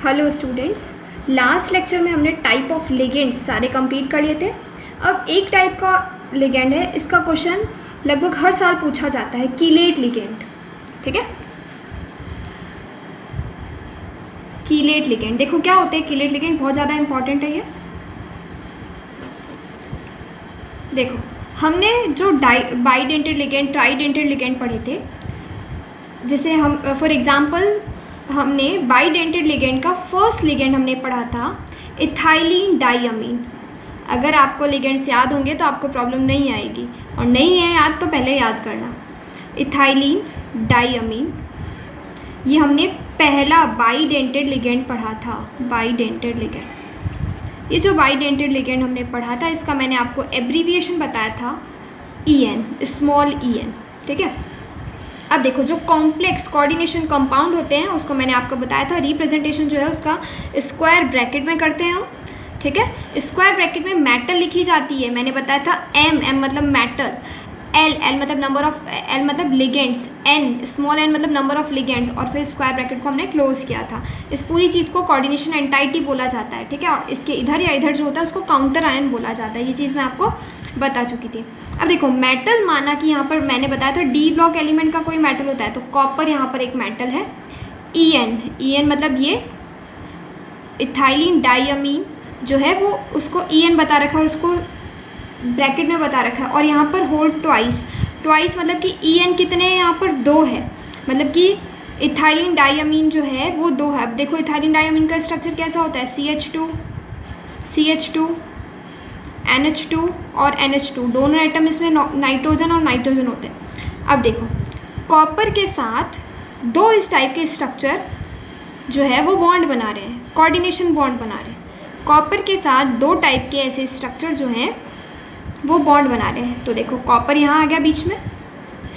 Hello students, last lecture में हमने type of ligands सारे कंप्लीट कर लिए थे। अब एक टाइप का लिगेंड है, इसका क्वेश्चन लगभग हर साल पूछा जाता है, कीलेट लिगेंड। ठीक है, कीलेट लिगेंड देखो क्या होते हैं। कीलेट लिगेंड बहुत ज़्यादा इंपॉर्टेंट है। ये देखो हमने जो बाइडेंटेड लिगेंड, ट्राइडेंटेड लिगेंड पढ़े थे, जैसे हम फॉर एग्जांपल हमने बाइडेंटेड लिगेंड का फर्स्ट लिगेंड हमने पढ़ा था इथाइलिन डाइअमीन। अगर आपको लिगेंड्स याद होंगे तो आपको प्रॉब्लम नहीं आएगी, और नहीं है याद तो पहले याद करना। इथाइलिन डाइअमीन, ये हमने पहला बाइडेंटेड लिगेंड पढ़ा था। बाइडेंटेड लिगेंड, ये जो बाइडेंटेड लिगेंड हमने पढ़ा था, इसका मैंने आपको एब्रीविएशन बताया था EN, स्मॉल EN। ठीक है, अब देखो जो कॉम्प्लेक्स कोऑर्डिनेशन कंपाउंड होते हैं उसको मैंने आपको बताया था, रिप्रेजेंटेशन जो है उसका स्क्वायर ब्रैकेट में करते हैं हम। ठीक है, स्क्वायर ब्रैकेट में मेटल लिखी जाती है, मैंने बताया था M मतलब मेटल, L मतलब नंबर ऑफ, L मतलब लिगेंड्स, N स्मॉल n मतलब नंबर ऑफ लिगेंड्स, और फिर स्क्वायर ब्रैकेट को हमने क्लोज किया था। इस पूरी चीज़ को कोऑर्डिनेशन एंटाइटी बोला जाता है। ठीक है, और इसके इधर या इधर जो होता है उसको काउंटर आयन बोला जाता है। ये चीज़ मैं आपको बता चुकी थी। अब देखो मेटल, माना कि यहाँ पर मैंने बताया था डी ब्लॉक एलिमेंट का कोई मेटल होता है, तो कॉपर यहाँ पर एक मेटल है। EN मतलब ये इथाइलिन डाइअमीन जो है वो, उसको EN बता रखा है, उसको ब्रैकेट में बता रखा है। और यहाँ पर होल ट्वाइस मतलब कि EN कितने हैं, यहाँ पर 2 है, मतलब कि इथाइलिन डाइअमीन जो है वो 2 है। अब देखो इथाइलिन डाइअमीन का स्ट्रक्चर कैसा होता है, CH2 NH2 और NH2, दोनों एटम इसमें नाइट्रोजन और नाइट्रोजन होते हैं। अब देखो कॉपर के साथ 2 इस टाइप के स्ट्रक्चर जो है वो बॉन्ड बना रहे हैं, कोऑर्डिनेशन बॉन्ड बना रहे हैं। कॉपर के साथ 2 टाइप के ऐसे स्ट्रक्चर जो हैं वो बॉन्ड बना रहे हैं। तो देखो कॉपर यहाँ आ गया बीच में,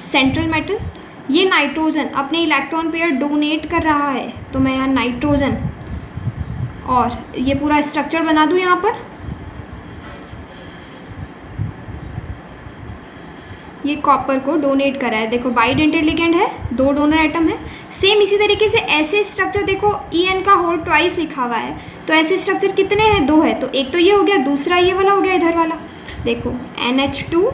सेंट्रल मेटल। ये नाइट्रोजन अपने इलेक्ट्रॉन पेयर डोनेट कर रहा है, तो मैं यहाँ नाइट्रोजन और ये पूरा स्ट्रक्चर बना दूँ यहाँ पर। ये कॉपर को डोनेट कर रहा है, देखो बाइडेंटेड लिगेंड है, 2 डोनर एटम है। सेम इसी तरीके से ऐसे स्ट्रक्चर देखो EN का होल ट्वाइस लिखा हुआ है, तो ऐसे स्ट्रक्चर कितने हैं, 2 है। तो एक तो ये हो गया, दूसरा ये वाला हो गया इधर वाला। देखो NH2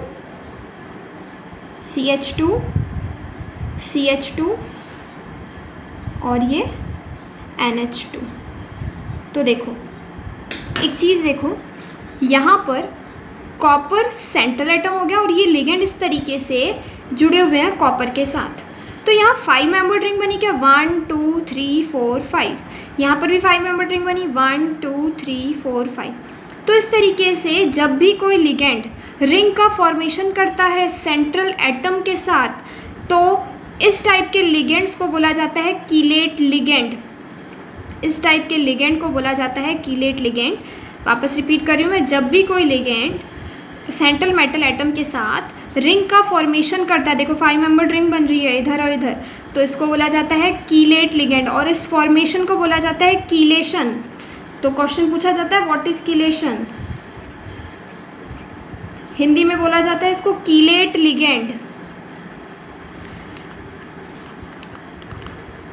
CH2 और ये NH2। तो देखो एक चीज़ देखो, यहाँ पर कॉपर सेंट्रल एटम हो गया और ये लिगेंड इस तरीके से जुड़े हुए हैं कॉपर के साथ। तो यहाँ 5 मेंबर्ड रिंग बनी क्या, 1 2 3 4 5। यहाँ पर भी 5 मेंबर्ड रिंग बनी, 1 2 3 4 5। तो इस तरीके से जब भी कोई लिगेंड रिंग का फॉर्मेशन करता है सेंट्रल एटम के साथ, तो इस टाइप के लिगेंड्स को बोला जाता है कीलेट लिगेंड। इस टाइप के लिगेंड को बोला जाता है कीलेट लिगेंड। वापस रिपीट कर रही हूँ मैं, जब भी कोई लिगेंड सेंट्रल मेटल एटम के साथ रिंग का फॉर्मेशन करता है, देखो 5 मेंबर्ड रिंग बन रही है इधर और इधर, तो इसको बोला जाता है कीलेट लिगेंड, और इस फॉर्मेशन को बोला जाता है कीलेशन। तो क्वेश्चन पूछा जाता है व्हाट इज कीलेशन, हिंदी में बोला जाता है इसको कीलेट लिगेंड।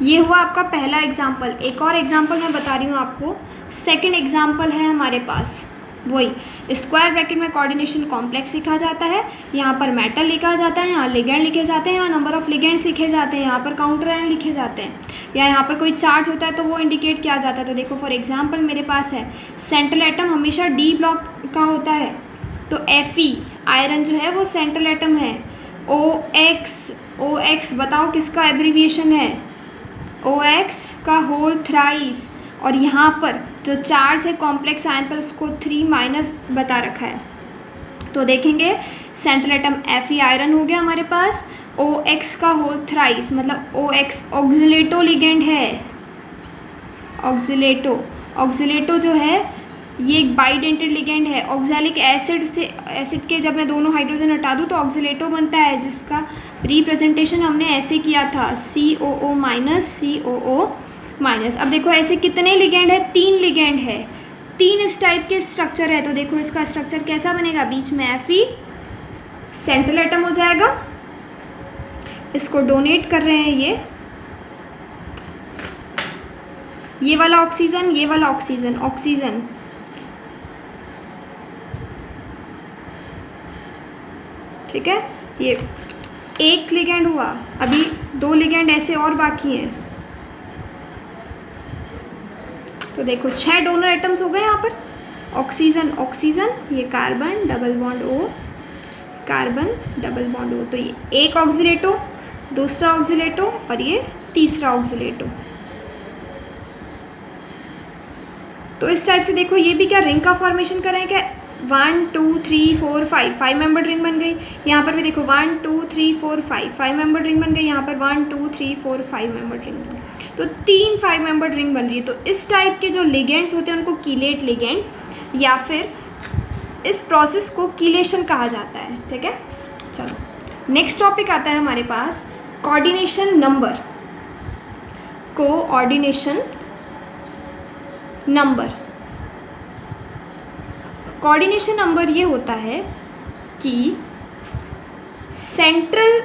ये हुआ आपका पहला एग्जाम्पल। एक और एग्जाम्पल मैं बता रही हूँ आपको, सेकंड एग्जाम्पल है हमारे पास, वही स्क्वायर ब्रैकेट में कोऑर्डिनेशन कॉम्प्लेक्स लिखा जाता है, यहाँ पर मेटल लिखा जाता है, यहाँ लिगेंड लिखे जाते हैं, यहाँ नंबर ऑफ लिगेंड्स लिखे जाते हैं, यहाँ पर काउंटर आयन लिखे जाते हैं, या यहाँ पर कोई चार्ज होता है तो वो इंडिकेट किया जाता है। तो देखो फॉर एग्जांपल मेरे पास है सेंट्रल एटम हमेशा D ब्लॉक का होता है, तो Fe आयरन जो है वो सेंट्रल एटम है। OX बताओ किसका एब्रीविएशन है, OX का होल थ्राइस, और यहाँ पर जो चार्ज है कॉम्प्लेक्स आयन पर उसको 3- बता रखा है। तो देखेंगे सेंट्रल एटम Fe आयरन हो गया हमारे पास, OX का होल थ्राइस मतलब OX ऑक्सिलेटो लिगेंड है। ऑक्सिलेटो जो है ये एक बाइडेंटेड लिगेंड है। ऑक्सैलिक एसिड से, एसिड के जब मैं दोनों हाइड्रोजन हटा दूँ तो ऑक्सिलेटो बनता है, जिसका रिप्रेजेंटेशन हमने ऐसे किया था COO-COO-। अब देखो ऐसे कितने लिगेंड है, 3 लिगेंड है, 3 इस टाइप के स्ट्रक्चर है। तो देखो इसका स्ट्रक्चर कैसा बनेगा, बीच में Fe सेंट्रल एटम हो जाएगा, इसको डोनेट कर रहे हैं ये, ये वाला ऑक्सीजन, ये वाला ऑक्सीजन, ऑक्सीजन, ठीक है। ये एक लिगेंड हुआ, अभी 2 लिगेंड ऐसे और बाकी हैं। तो देखो 6 डोनर एटम्स हो गए यहाँ पर, ऑक्सीजन ऑक्सीजन, ये carbon double bond O, carbon double bond O। तो ये एक ऑक्सीलेटो, दूसरा ऑक्सीलेटो और ये तीसरा ऑक्सीलेटो। तो इस टाइप से देखो ये भी क्या रिंग का फॉर्मेशन कर रहे हैं क्या, 1 2 3 4 5 मेंबर रिंग बन गई। यहाँ पर भी देखो 1 2 3 4 5 मेंबर रिंग बन गई। यहाँ पर 1 2 3 4 5 मेंबर रिंग बन गई। तो 3 5 मेंबर रिंग बन रही है। तो इस टाइप के जो लिगेंड्स होते हैं उनको कीलेट लिगेंड या फिर इस प्रोसेस को कीलेशन कहा जाता है, ठीक है। चलो नेक्स्ट टॉपिक आता है हमारे पास coordination number. Coordination number, coordination number ये होता है कि सेंट्रल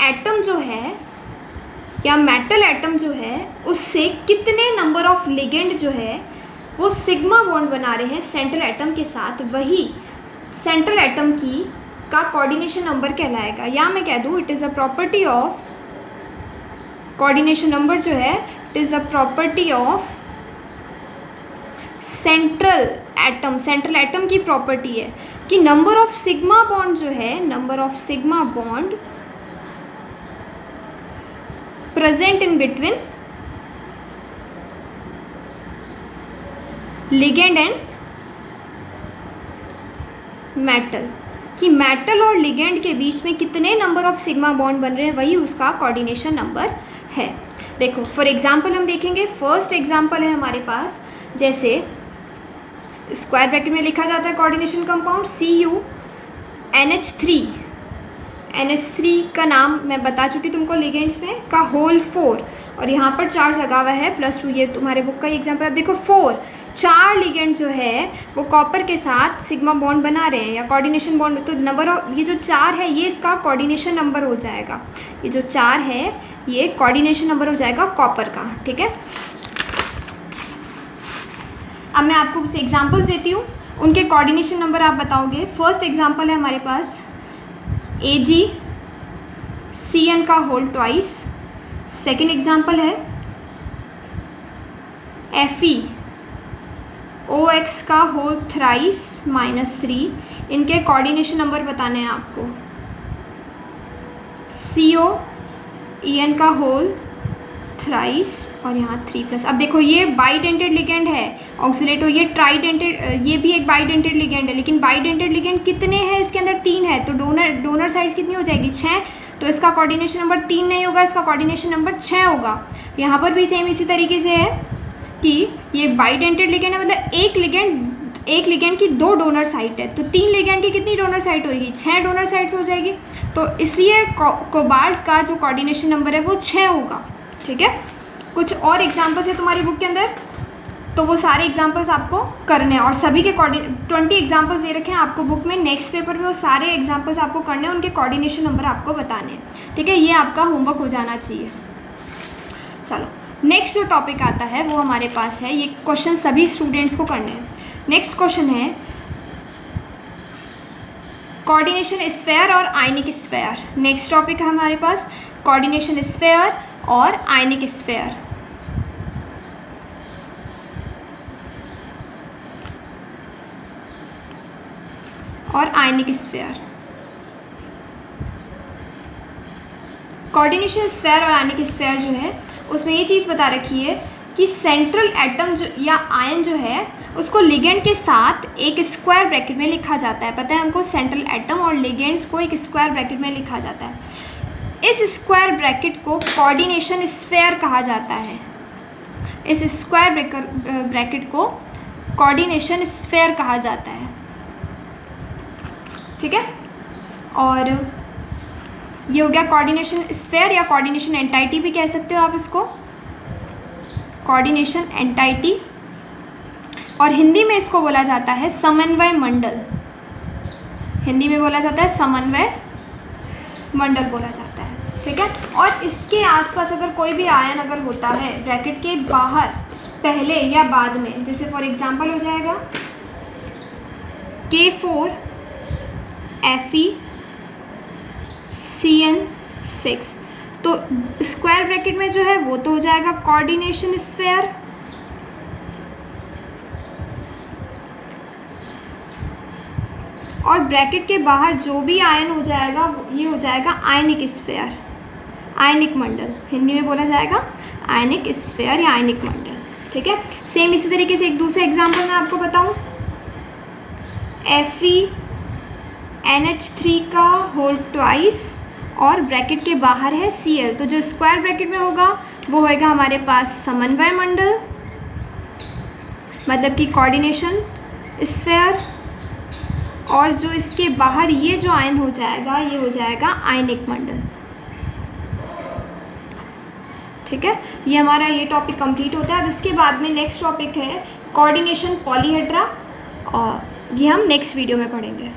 एटम जो है या मेटल एटम जो है उससे कितने नंबर ऑफ लिगेंड जो है वो सिग्मा बॉन्ड बना रहे हैं सेंट्रल एटम के साथ, वही सेंट्रल एटम की का कोऑर्डिनेशन नंबर कहलाएगा। या मैं कह दूँ it is a property of, coordination number जो है it is a property of central atom. Central atom की प्रॉपर्टी है कि नंबर ऑफ सिग्मा बॉन्ड जो है, number of sigma bond present in between ligand and metal, कि metal और ligand के बीच में कितने नंबर ऑफ सिग्मा बॉन्ड बन रहे हैं वही उसका कोऑर्डिनेशन नंबर है। देखो फॉर एग्जांपल हम देखेंगे, फर्स्ट एग्जांपल है हमारे पास, जैसे स्क्वायर ब्रैकेट में लिखा जाता है कोऑर्डिनेशन कंपाउंड CuNH3। NH3 का नाम मैं बता चुकी तुमको लिगेंड्स में, का होल 4 और यहाँ पर चार्ज लगा हुआ है +2। ये तुम्हारे बुक का एग्जाम्पल है। देखो 4 लिगेंड जो है वो कॉपर के साथ सिग्मा बॉन्ड बना रहे हैं या कोऑर्डिनेशन बॉन्ड। तो नंबर ऑफ ये जो 4 है ये इसका कोऑर्डिनेशन नंबर हो जाएगा। ये जो 4 है ये कोऑर्डिनेशन नंबर हो जाएगा कॉपर का, ठीक है। अब मैं आपको कुछ एग्जांपल्स देती हूँ, उनके कोऑर्डिनेशन नंबर आप बताओगे। फर्स्ट एग्जांपल है हमारे पास AgCN का होल ट्वाइस। सेकेंड एग्जांपल है FeOX का होल थ्राइस -3। इनके कोऑर्डिनेशन नंबर बताने हैं आपको। COEN का होल थ्राइस और यहाँ 3+। अब देखो ये बाइडेंटेड लिगेंड है ऑक्सीलेटो, ये ट्राइडेंटेड, ये भी एक बाइडेंटेड लिगेंड है। लेकिन बाइडेंटेड लिगेंड कितने हैं इसके अंदर, 3 है। तो डोनर साइड्स कितनी हो जाएगी, 6। तो इसका कोऑर्डिनेशन नंबर 3 नहीं होगा, इसका कोऑर्डिनेशन नंबर 6 होगा। यहाँ पर भी सेम इसी तरीके से है कि ये बाइडेंटेड लिगेंड है, मतलब एक लिगेंड की 2 डोनर साइट है। तो 3 लिगेंड की कितनी डोनर साइट होगी, 6 डोनर साइट्स हो जाएगी। तो इसलिए कोबाल्ट का जो कोऑर्डिनेशन नंबर है वो 6 होगा, ठीक है। कुछ और एग्जांपल्स है तुम्हारी बुक के अंदर, तो वो सारे एग्जांपल्स आपको करने हैं और सभी के 20 एग्जांपल्स दे रखे हैं आपको बुक में। नेक्स्ट पेपर में वो सारे एग्जांपल्स आपको करने हैं, उनके कोऑर्डिनेशन नंबर आपको बताने हैं, ठीक है। ये आपका होमवर्क हो जाना चाहिए। चलो नेक्स्ट जो टॉपिक आता है वो हमारे पास है, ये क्वेश्चन सभी स्टूडेंट्स को करने हैं। नेक्स्ट क्वेश्चन है कोऑर्डिनेशन स्फेयर और आयनिक स्फेयर। नेक्स्ट टॉपिक है हमारे पास कोऑर्डिनेशन स्फेयर और आयनिक स्फेयर। कोऑर्डिनेशन स्फेयर और आयनिक स्फेयर जो है उसमें ये चीज़ बता रखी है कि सेंट्रल एटम जो या आयन जो है उसको लिगेंड के साथ एक स्क्वायर ब्रैकेट में लिखा जाता है। पता है हमको, सेंट्रल एटम और लिगेंड्स को एक स्क्वायर ब्रैकेट में लिखा जाता है। इस स्क्वायर ब्रैकेट को कोऑर्डिनेशन स्फेयर कहा जाता है। इस स्क्वायर ब्रैकेट को कोऑर्डिनेशन स्फेयर कहा जाता है, ठीक है। और ये हो गया कोऑर्डिनेशन स्फेयर या कोऑर्डिनेशन एंटाइटी भी कह सकते हो आप इसको, कोऑर्डिनेशन एंटाइटी। और हिंदी में इसको बोला जाता है समन्वय मंडल। हिंदी में बोला जाता है समन्वय मंडल बोला जाता है, ठीक है। और इसके आसपास अगर कोई भी आयन अगर होता है ब्रैकेट के बाहर, पहले या बाद में, जैसे फॉर एग्जांपल हो जाएगा K4FeCN6, तो स्क्वायर ब्रैकेट में जो है वो तो हो जाएगा कोऑर्डिनेशन स्फीयर, और ब्रैकेट के बाहर जो भी आयन हो जाएगा ये हो जाएगा आयनिक स्फीयर, आयनिक मंडल, हिंदी में बोला जाएगा आयनिक स्फीयर या आयनिक मंडल। ठीक है, सेम इसी तरीके से एक दूसरा एग्जांपल मैं आपको बताऊं, FeNH3 का होल ट्वाइस और ब्रैकेट के बाहर है Cl, तो जो स्क्वायर ब्रैकेट में होगा वो होएगा हमारे पास समन्वय मंडल, मतलब कि कोऑर्डिनेशन स्फीयर, और जो इसके बाहर ये जो आयन हो जाएगा ये हो जाएगा आयनिक मंडल। ठीक है, ये हमारा ये टॉपिक कंप्लीट होता है। अब इसके बाद में नेक्स्ट टॉपिक है कोऑर्डिनेशन पॉलीहेड्रा, और ये हम नेक्स्ट वीडियो में पढ़ेंगे।